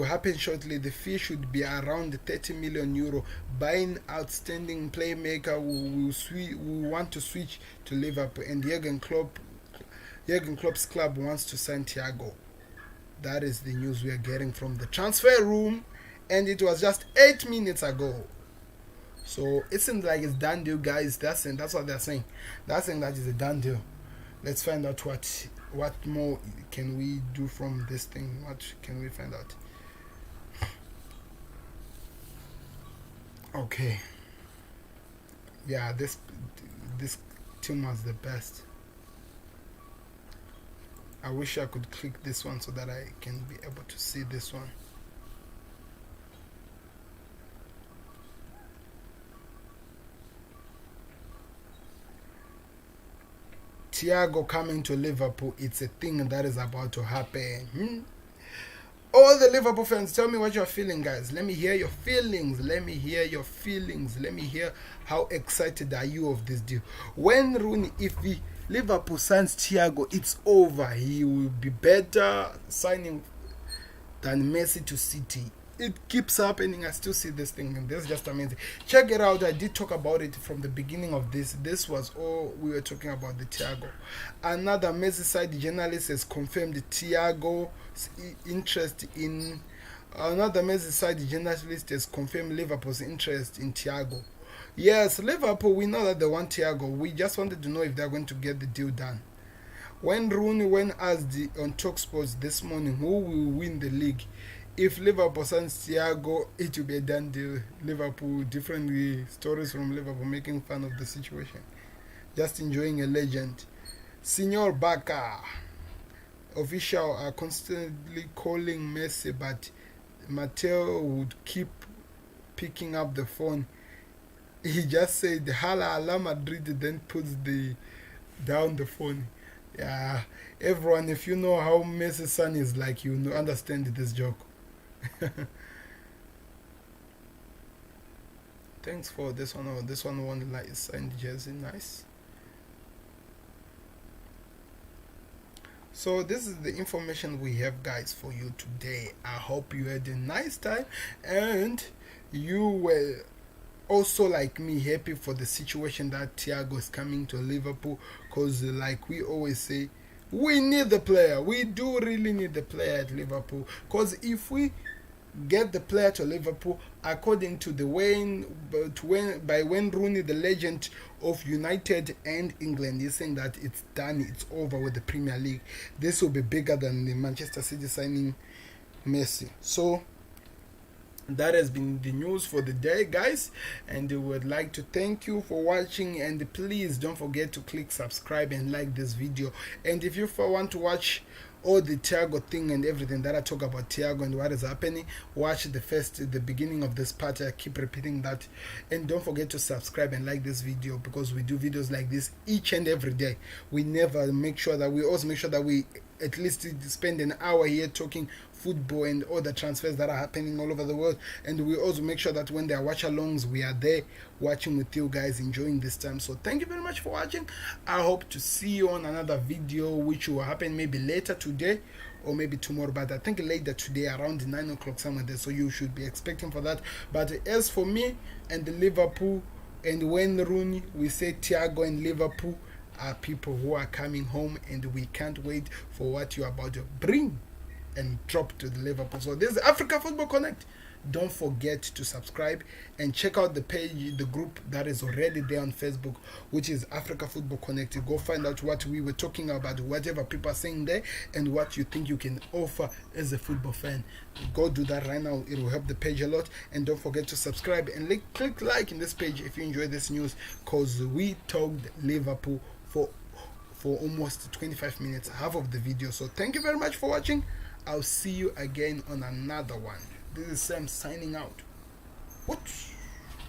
happen shortly. The fee should be around 30 million euro. Buying outstanding playmaker who want to switch to Liverpool, and Jurgen Klopp's club wants to sign Thiago. That is the news we are getting from the transfer room, and it was just 8 minutes ago. So it seems like it's done deal, guys. That's what they're saying. They're saying that is a done deal. Let's find out what more can we do from this thing. What can we find out? Okay. Yeah, this team was the best. I wish I could click this one so that I can be able to see this one. Thiago coming to Liverpool, it's a thing that is about to happen. All the Liverpool fans, tell me what you're feeling, guys. Let me hear your feelings. Let me hear how excited are you of this deal. When Rooney, if Liverpool signs Thiago, it's over. He will be better signing than Messi to City. it keeps happening. I still see this thing, and this is just amazing. Check it out. I did talk about it from the beginning of this. This was all we were talking about, the Thiago. Another Merseyside journalist has confirmed Thiago's interest in. Another Merseyside journalist has confirmed Liverpool's interest in Thiago. Yes, Liverpool, we know that they want Thiago. We just wanted to know if they're going to get the deal done. When Rooney asked on TalkSport this morning who will win the league, if Liverpool signs Thiago, it will be a done deal. Liverpool, different stories from Liverpool making fun of the situation. Just enjoying a legend. Senor Baka, official are constantly calling Messi, but Mateo would keep picking up the phone. He just said Hala Ala Madrid, then puts down the phone. Yeah, everyone, if you know how Messi's son is like, you understand this joke. Thanks for this one. Oh, this one won like signed jersey, nice. So this is the information we have, guys, for you today. I hope you had a nice time and you were also, like me, happy for the situation that Thiago is coming to Liverpool, because like we always say, we need the player. We do really need the player at Liverpool, because if we get the player to Liverpool, according to the Wayne Rooney, the legend of United and England, is saying that it's done, it's over with the Premier League. This will be bigger than the Manchester City signing Messi. So that has been the news for the day, guys, and we would like to thank you for watching, and please don't forget to click subscribe and like this video. And if you want to watch all the Thiago thing and everything that I talk about Thiago and what is happening, watch the beginning of this part. I keep repeating that. And don't forget to subscribe and like this video, because we do videos like this each and every day. We never also make sure that we at least spend an hour here talking football and all the transfers that are happening all over the world. And we also make sure that when there are watch alongs, we are there watching with you guys, enjoying this time. So thank you very much for watching. I hope to see you on another video, which will happen maybe later today or maybe tomorrow, but I think later today around 9 o'clock somewhere there, so you should be expecting for that. But as for me and the Liverpool and Wayne Rooney, we say Thiago and Liverpool are people who are coming home, and we can't wait for what you're about to bring and drop to the Liverpool. So this is Africa Football Connect. Don't forget to subscribe and check out the page, the group that is already there on Facebook, which is Africa Football Connect. Go find out what we were talking about, whatever people are saying there, and what you think you can offer as a football fan. Go do that right now. It will help the page a lot. And don't forget to subscribe and click like in this page if you enjoy this news, because we talked Liverpool for almost 25 minutes, half of the video. So thank you very much for watching. I'll see you again on another one. This is Sam signing out. What?